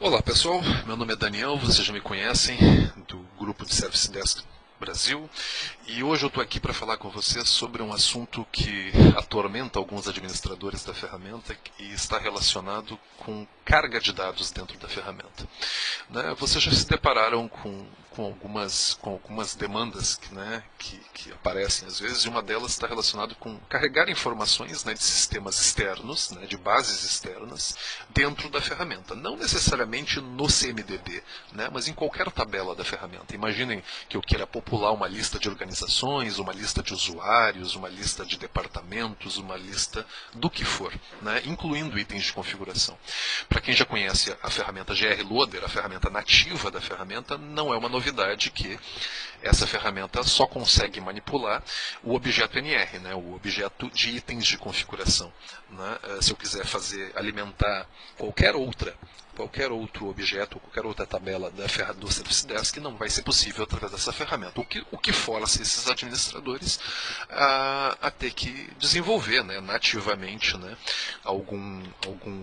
Olá pessoal, meu nome é Daniel, vocês já me conhecem do grupo de Service Desk Brasil e hoje eu estou aqui para falar com vocês sobre um assunto que atormenta alguns administradores da ferramenta e está relacionado com carga de dados dentro da ferramenta. Vocês já se depararam com algumas demandas que aparecem às vezes, e uma delas está relacionada com carregar informações, de sistemas externos, de bases externas, dentro da ferramenta. Não necessariamente no CMDB, mas em qualquer tabela da ferramenta. Imaginem que eu queira popular uma lista de organizações, uma lista de usuários, uma lista de departamentos, uma lista do que for, incluindo itens de configuração. Para quem já conhece a ferramenta GRLoader, a ferramenta nativa da ferramenta, não é uma novidade que essa ferramenta só consegue manipular o objeto NR, o objeto de itens de configuração. Se eu quiser alimentar qualquer outro objeto, qualquer outra tabela do Service Desk, não vai ser possível através dessa ferramenta. O que força esses administradores a ter que desenvolver nativamente algum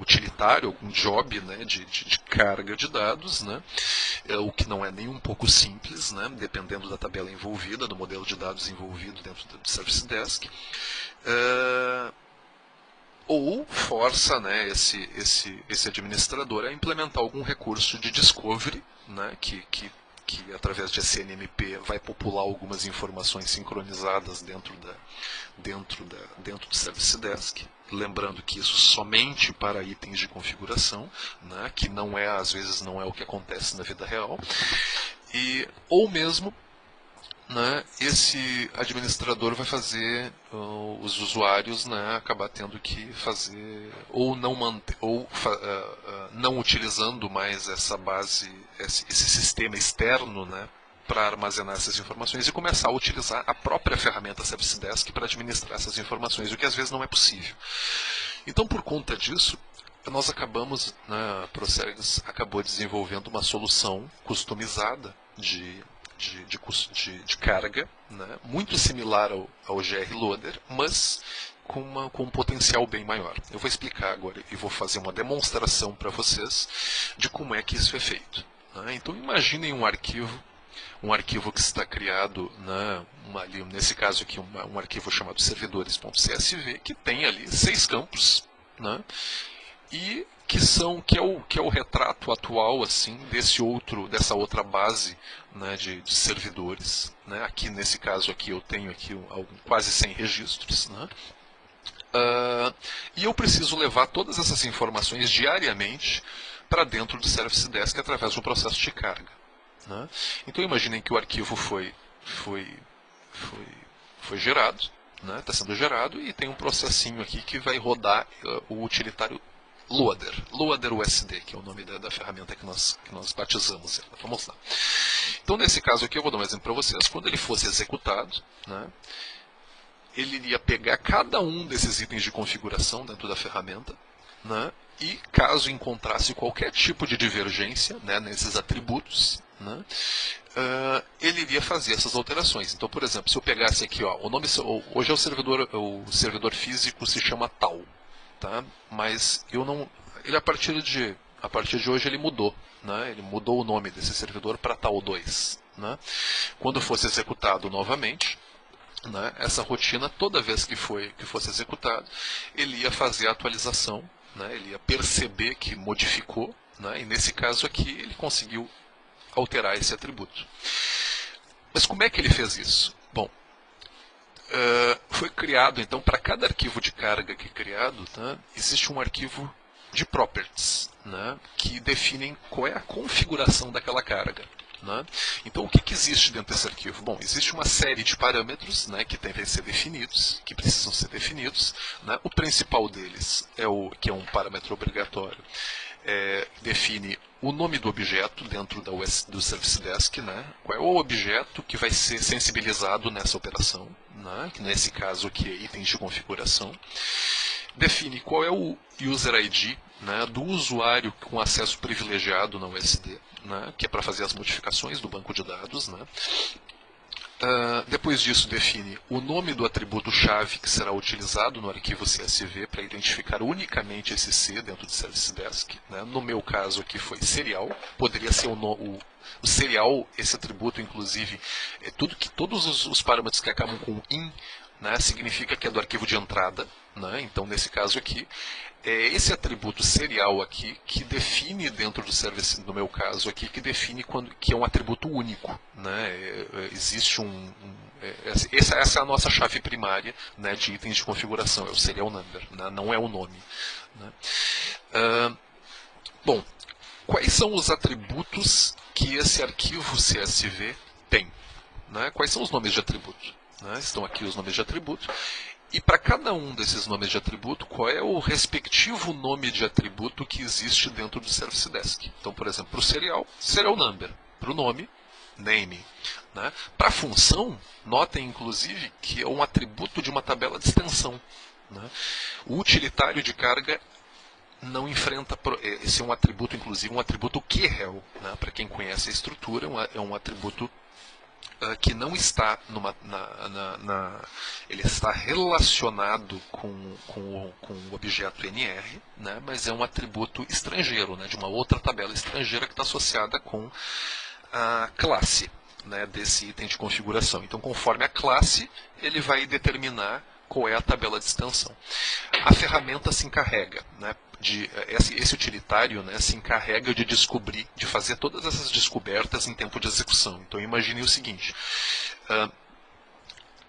utilitário, algum job de carga de dados, o que não é nem um pouco simples, dependendo da tabela envolvida, do modelo de dados envolvido dentro do Service Desk. Ou força esse administrador a implementar algum recurso de discovery, que através de SNMP vai popular algumas informações sincronizadas dentro do Service Desk. Lembrando que isso somente para itens de configuração, que às vezes não é o que acontece na vida real. Ou mesmo esse administrador vai fazer os usuários acabar tendo que fazer ou não utilizando mais essa base, esse sistema externo, para armazenar essas informações e começar a utilizar a própria ferramenta Service Desk para administrar essas informações, o que às vezes não é possível. Então, por conta disso, nós a Procegs acabou desenvolvendo uma solução customizada de carga, muito similar ao GRLoader, mas com um potencial bem maior. Eu vou explicar agora e vou fazer uma demonstração para vocês de como é que isso é feito. Então imaginem um arquivo que está criado, nesse caso aqui um arquivo chamado servidores.csv, que tem ali 6 campos, e que é o retrato atual assim dessa outra base de servidores. Aqui nesse caso aqui eu tenho aqui quase 100 registros. E eu preciso levar todas essas informações diariamente para dentro do Service Desk através do processo de carga. Então imaginem que o arquivo foi gerado, está sendo gerado, e tem um processinho aqui que vai rodar o utilitário Loader USD, que é o nome da ferramenta que nós batizamos ela. Vamos lá. Então, nesse caso aqui, eu vou dar um exemplo para vocês. Quando ele fosse executado, ele iria pegar cada um desses itens de configuração dentro da ferramenta, e caso encontrasse qualquer tipo de divergência nesses atributos, ele iria fazer essas alterações. Então, por exemplo, se eu pegasse aqui, hoje o servidor físico se chama tal. Mas ele a partir de hoje ele mudou, ele mudou o nome desse servidor para tal 2. Quando fosse executado novamente, essa rotina, toda vez que fosse executado, ele ia fazer a atualização, ele ia perceber que modificou, e nesse caso aqui ele conseguiu alterar esse atributo. Mas como é que ele fez isso? Bom, foi criado, então, para cada arquivo de carga que é criado, existe um arquivo de properties, que definem qual é a configuração daquela carga. Então, o que existe dentro desse arquivo? Bom, existe uma série de parâmetros que devem ser definidos, que precisam ser definidos. O principal deles que é um parâmetro obrigatório, define o nome do objeto dentro do Service Desk, qual é o objeto que vai ser sensibilizado nessa operação, que nesse caso aqui é itens de configuração. Define qual é o User ID do usuário com acesso privilegiado na USD, que é para fazer as modificações do banco de dados. Depois disso, define o nome do atributo-chave que será utilizado no arquivo CSV para identificar unicamente esse C dentro do Service Desk. Né? No meu caso aqui foi serial, poderia ser o serial, esse atributo, inclusive, todos os parâmetros que acabam com in, né, significa que é do arquivo de entrada. Né? Então, nesse caso aqui, é esse atributo serial aqui que define dentro do service, no meu caso aqui, que define que é um atributo único. Né? Existe essa é a nossa chave primária, né, de itens de configuração, é o serial number, né? Não é o nome. Né? Bom, quais são os atributos que esse arquivo CSV tem? Né? Quais são os nomes de atributo? Né? Estão aqui os nomes de atributo. E para cada um desses nomes de atributo, qual é o respectivo nome de atributo que existe dentro do Service Desk? Então, por exemplo, para o serial number. Para o nome, name. Né? Para a função, notem inclusive que é um atributo de uma tabela de extensão. Né? O utilitário de carga não enfrenta, esse é um atributo, inclusive, um atributo QREL. Né? Para quem conhece a estrutura, é um atributo que não está ele está relacionado com o objeto NR, né, mas é um atributo estrangeiro, né, de uma outra tabela estrangeira que está associada com a classe, né, desse item de configuração. Então, conforme a classe, ele vai determinar qual é a tabela de extensão. A ferramenta se encarrega, né, esse utilitário, né, se encarrega de descobrir, de fazer todas essas descobertas em tempo de execução. Então imagine o seguinte,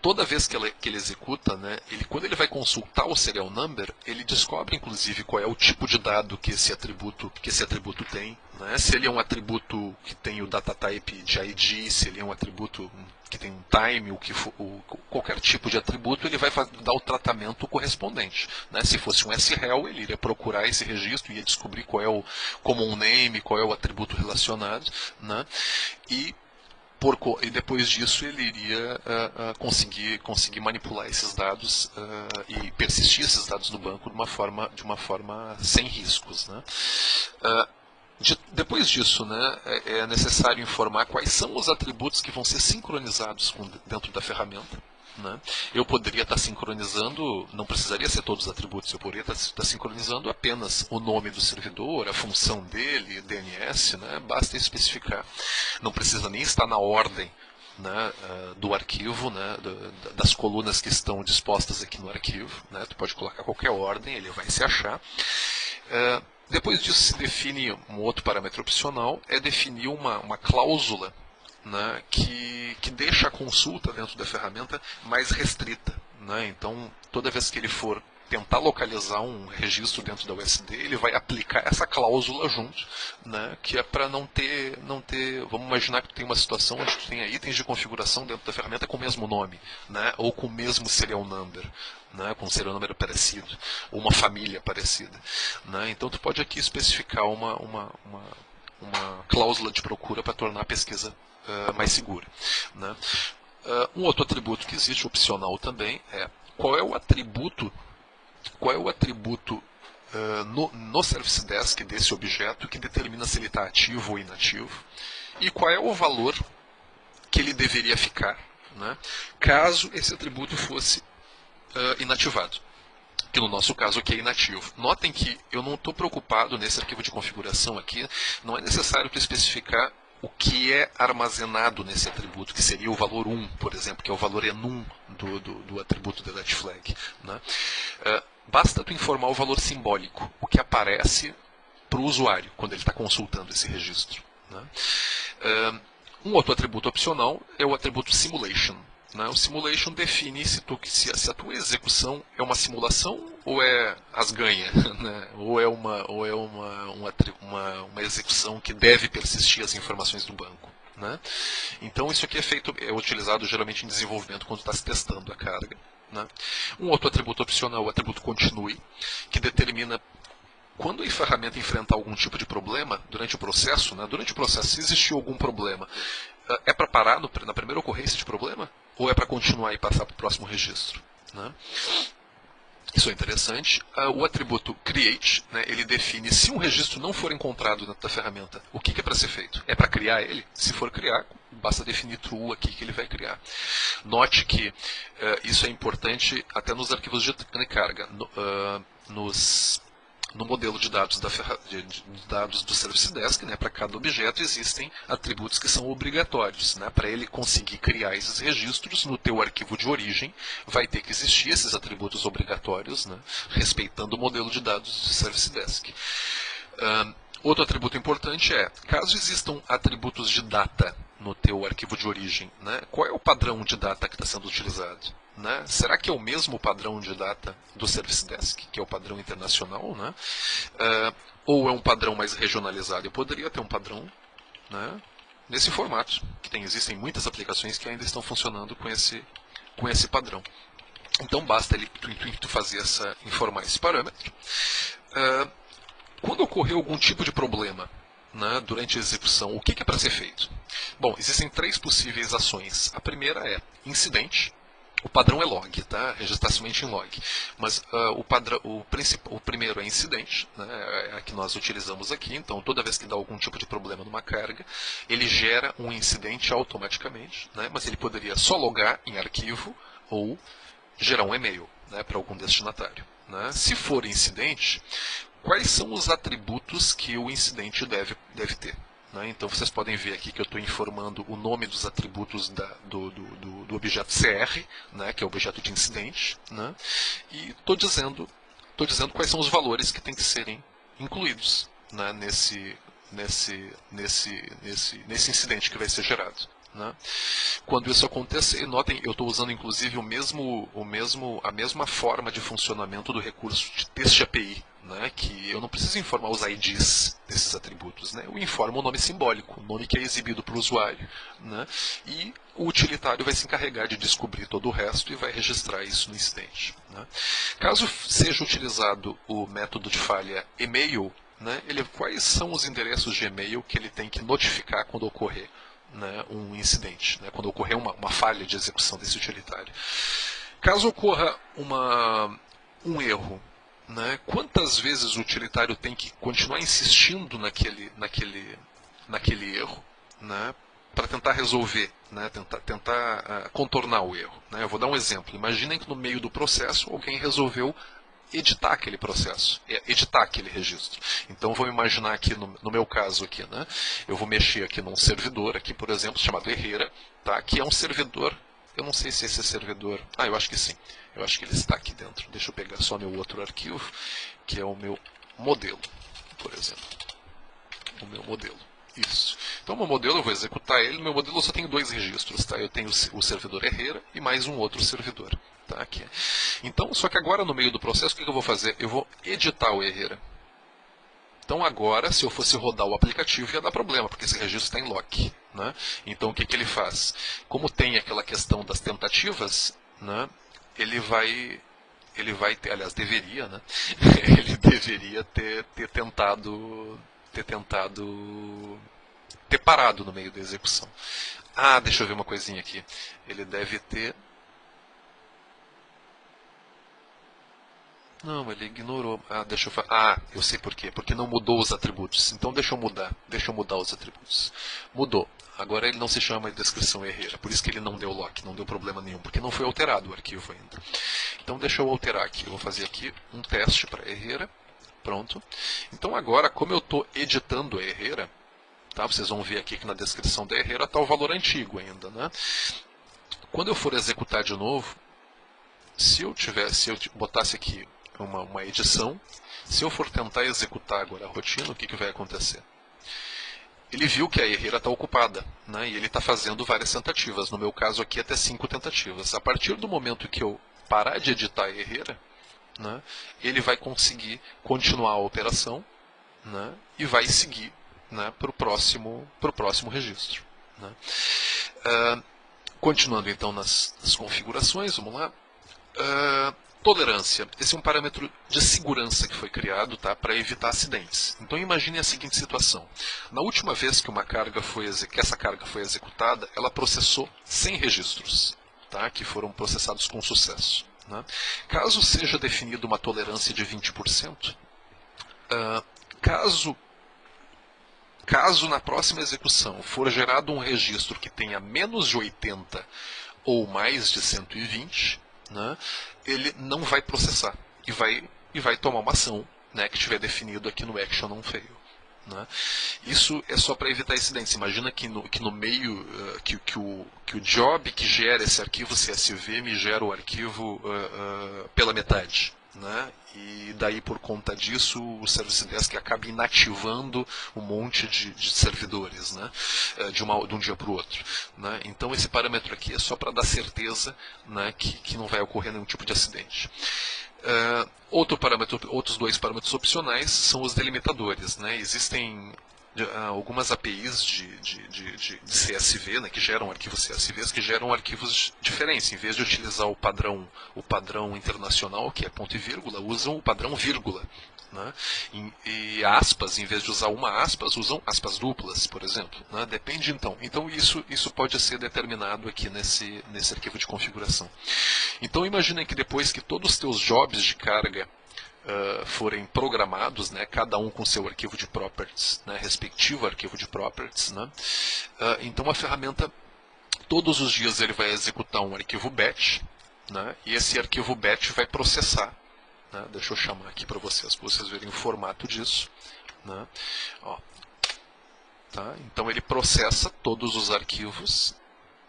toda vez que ele executa, né, quando ele vai consultar o serial number, ele descobre inclusive qual é o tipo de dado que esse atributo tem. Né, se ele é um atributo que tem o data type de ID, se ele é um atributo que tem um time, qualquer tipo de atributo, ele vai dar o tratamento correspondente. Né? Se fosse um SREL, ele iria procurar esse registro, ia descobrir qual é o common name, qual é o atributo relacionado, né? E depois disso ele iria conseguir manipular esses dados e persistir esses dados no banco de uma forma sem riscos. Né? Depois disso, né, é necessário informar quais são os atributos que vão ser sincronizados dentro da ferramenta. Né? Eu poderia estar sincronizando, não precisaria ser todos os atributos, eu poderia estar sincronizando apenas o nome do servidor, a função dele, DNS, né? Basta especificar. Não precisa nem estar na ordem, né, do arquivo, né, das colunas que estão dispostas aqui no arquivo. Né? Tu pode colocar qualquer ordem, ele vai se achar. Depois disso se define um outro parâmetro opcional, é definir uma cláusula, né, que deixa a consulta dentro da ferramenta mais restrita. Né? Então, toda vez que ele for tentar localizar um registro dentro da USD, ele vai aplicar essa cláusula junto, né, que é para não ter... Vamos imaginar que tu tem uma situação onde tu tenha itens de configuração dentro da ferramenta com o mesmo nome, né, ou com o mesmo serial number. Né, com um serial number parecido, ou uma família parecida. Né? Então, tu pode aqui especificar uma cláusula de procura para tornar a pesquisa mais segura. Né? Um outro atributo que existe, opcional também, é qual é o atributo no Service Desk desse objeto que determina se ele está ativo ou inativo, e qual é o valor que ele deveria ficar, né, caso esse atributo fosse inativado, que no nosso caso aqui é inativo. Notem que eu não estou preocupado nesse arquivo de configuração aqui, não é necessário tu especificar o que é armazenado nesse atributo, que seria o valor 1, por exemplo, que é o valor enum do atributo delete flag. Né? Basta tu informar o valor simbólico, o que aparece para o usuário quando ele está consultando esse registro. Né? Um outro atributo opcional é o atributo simulation. Né? O simulation define se a tua execução é uma simulação ou é as ganha, né? ou é uma execução que deve persistir as informações do banco. Né? Então isso aqui é utilizado geralmente em desenvolvimento quando está se testando a carga. Né? Um outro atributo opcional é o atributo continue, que determina quando a ferramenta enfrentar algum tipo de problema durante o processo, né? Durante o processo, se existiu algum problema, é para parar na primeira ocorrência de problema? Ou é para continuar e passar para o próximo registro? Né? Isso é interessante. O atributo create, né, ele define se um registro não for encontrado dentro da ferramenta, o que é para ser feito? É para criar ele? Se for criar, basta definir true aqui que ele vai criar. Note que isso é importante até nos arquivos de carga. No modelo de dados, de dados do Service Desk, né, para cada objeto existem atributos que são obrigatórios. Né, para ele conseguir criar esses registros, no teu arquivo de origem vai ter que existir esses atributos obrigatórios, né, respeitando o modelo de dados do Service Desk. Outro atributo importante é, caso existam atributos de data no teu arquivo de origem, né, qual é o padrão de data que está sendo utilizado? Né? Será que é o mesmo padrão de data do Service Desk, que é o padrão internacional? Né? Ou é um padrão mais regionalizado? Eu poderia ter um padrão, né, nesse formato, que existem muitas aplicações que ainda estão funcionando com esse padrão. Então basta tu fazer informar esse parâmetro. Quando ocorrer algum tipo de problema, né, durante a execução, o que é para ser feito? Bom, existem 3 possíveis ações. A primeira é incidente. O padrão é log, tá? Registrar somente em log. Mas o primeiro é incidente, né? É a que nós utilizamos aqui. Então, toda vez que dá algum tipo de problema numa carga, ele gera um incidente automaticamente, né? Mas ele poderia só logar em arquivo ou gerar um e-mail, né, para algum destinatário. Né? Se for incidente, quais são os atributos que o incidente deve ter? Né? Então vocês podem ver aqui que eu estou informando o nome dos atributos do objeto CR, né, que é o objeto de incidente, né? E estou dizendo quais são os valores que têm que serem incluídos, né, nesse incidente que vai ser gerado. Né? Quando isso acontecer, notem, eu estou usando inclusive a mesma forma de funcionamento do recurso de teste API, né? Que eu não preciso informar os IDs desses atributos, né? Eu informo o nome simbólico, o nome que é exibido para o usuário, né? E o utilitário vai se encarregar de descobrir todo o resto e vai registrar isso no incidente. Né? Caso seja utilizado o método de falha email, né? Quais são os endereços de e-mail que ele tem que notificar quando ocorrer, né, um incidente, né, quando ocorrer uma falha de execução desse utilitário. Caso ocorra um erro, né, quantas vezes o utilitário tem que continuar insistindo naquele erro, né, para tentar resolver, né, tentar contornar o erro. Né? Eu vou dar um exemplo. Imaginem que no meio do processo alguém resolveu editar aquele processo, editar aquele registro. Então vou imaginar aqui, no meu caso aqui, né, eu vou mexer aqui num servidor, aqui por exemplo, chamado Herrera, tá, que é um servidor, eu não sei se esse servidor, eu acho que sim, eu acho que ele está aqui dentro. Deixa eu pegar só meu outro arquivo, que é o meu modelo, por exemplo. O meu modelo. Isso. Então, o meu modelo, eu vou executar ele. No meu modelo eu só tenho 2 registros. Tá? Eu tenho o servidor Herrera e mais um outro servidor. Tá? Aqui. Então, só que agora no meio do processo, o que eu vou fazer? Eu vou editar o Herrera. Então, agora, se eu fosse rodar o aplicativo, ia dar problema, porque esse registro está em lock. Né? Então, o que ele faz? Como tem aquela questão das tentativas, né? ele vai ter, aliás, deveria, né? Ele deveria ter parado no meio da execução. Deixa eu ver uma coisinha aqui. Ele deve ter... Não, ele ignorou. Deixa eu eu sei por quê. Porque não mudou os atributos. Então deixa eu mudar os atributos. Mudou. Agora ele não se chama de descrição Herrera. Por isso que ele não deu lock, não deu problema nenhum. Porque não foi alterado o arquivo ainda. Então deixa eu alterar aqui. Eu vou fazer aqui um teste para Herrera. Pronto. Então agora, como eu estou editando a Herrera, tá? Vocês vão ver aqui que na descrição da Herrera está o valor antigo ainda. Né? Quando eu for executar de novo, se eu botasse aqui uma edição, se eu for tentar executar agora a rotina, o que vai acontecer? Ele viu que a Herrera está ocupada, né? E ele está fazendo várias tentativas. No meu caso aqui, até 5 tentativas. A partir do momento que eu parar de editar a Herrera, né, ele vai conseguir continuar a operação, né, e vai seguir, né, para o próximo registro. Né. Continuando então nas configurações, vamos lá. Tolerância. Esse é um parâmetro de segurança que foi criado, tá, para evitar acidentes. Então imagine a seguinte situação. Na última vez que essa carga foi executada, ela processou 100 registros, tá, que foram processados com sucesso. né? Caso seja definida uma tolerância de 20%, caso na próxima execução for gerado um registro que tenha menos de 80 ou mais de 120, né, ele não vai processar e vai tomar uma ação, né, que estiver definido aqui no action on fail. Né? Isso é só para evitar incidentes. Imagina que no meio que o job que gera esse arquivo CSV me gera o arquivo pela metade. Né? E daí, por conta disso, o Service Desk acaba inativando um monte de servidores, né? de um dia para o outro. Né? Então, esse parâmetro aqui é só para dar certeza, né, que não vai ocorrer nenhum tipo de acidente. Outros dois parâmetros opcionais são os delimitadores. Né? Existem algumas APIs de CSV, né, que geram arquivos CSVs, que geram arquivos diferentes. Em vez de utilizar o padrão internacional, que é ponto e vírgula, usam o padrão vírgula. Né? E aspas, em vez de usar uma aspas, usam aspas duplas, por exemplo. Né? Depende então. Então isso pode ser determinado aqui nesse arquivo de configuração. Então imaginem que depois que todos os teus jobs de carga forem programados, né, cada um com seu arquivo de properties, né, respectivo arquivo de properties, né, então a ferramenta, todos os dias ele vai executar um arquivo batch, né, e esse arquivo batch vai processar. Né, deixa eu chamar aqui para vocês verem o formato disso. Né, ó, tá, então ele processa todos os arquivos.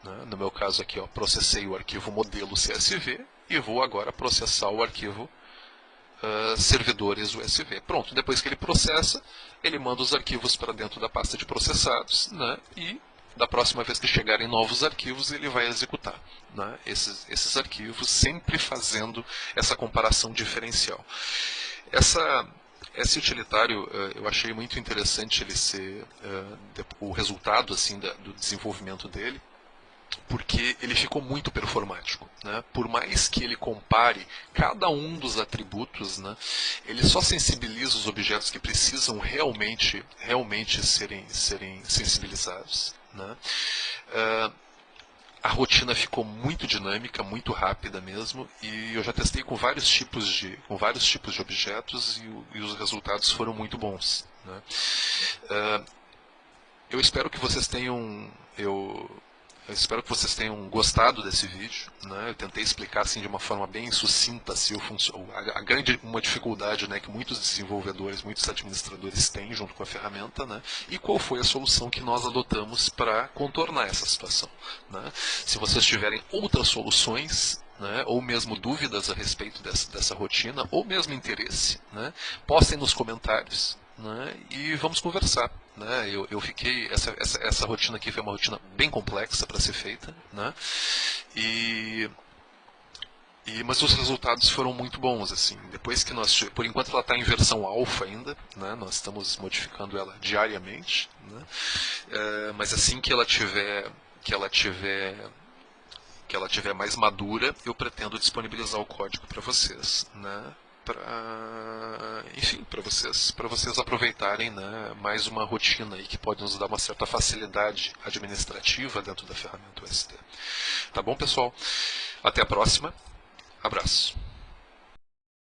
Né, no meu caso aqui, ó, processei o arquivo modelo CSV e vou agora processar o arquivo servidores USB. Pronto, depois que ele processa, ele manda os arquivos para dentro da pasta de processados, né, e da próxima vez que chegarem novos arquivos, ele vai executar, né, esses arquivos, sempre fazendo essa comparação diferencial. Esse utilitário, eu achei muito interessante ele ser o resultado assim, do desenvolvimento dele, porque ele ficou muito performático. Né? Por mais que ele compare cada um dos atributos, né, ele só sensibiliza os objetos que precisam realmente serem sensibilizados. Né? A rotina ficou muito dinâmica, muito rápida mesmo, e eu já testei com vários tipos de objetos e os resultados foram muito bons. Né? Eu espero que vocês tenham gostado desse vídeo. Né? Eu tentei explicar assim, de uma forma bem sucinta assim, uma dificuldade, né, que muitos desenvolvedores, muitos administradores têm junto com a ferramenta, né? E qual foi a solução que nós adotamos para contornar essa situação. Né? Se vocês tiverem outras soluções, né, ou mesmo dúvidas a respeito dessa rotina, ou mesmo interesse, né, postem nos comentários. Né, e vamos conversar. Né, essa rotina aqui foi uma rotina bem complexa para ser feita, né, mas os resultados foram muito bons. Assim, depois que por enquanto ela está em versão alfa ainda, né, nós estamos modificando ela diariamente, né, mas assim que ela tiver mais madura, eu pretendo disponibilizar o código para vocês, né, para vocês aproveitarem, né, mais uma rotina aí que pode nos dar uma certa facilidade administrativa dentro da ferramenta USD. Tá bom, pessoal? Até a próxima. Abraço.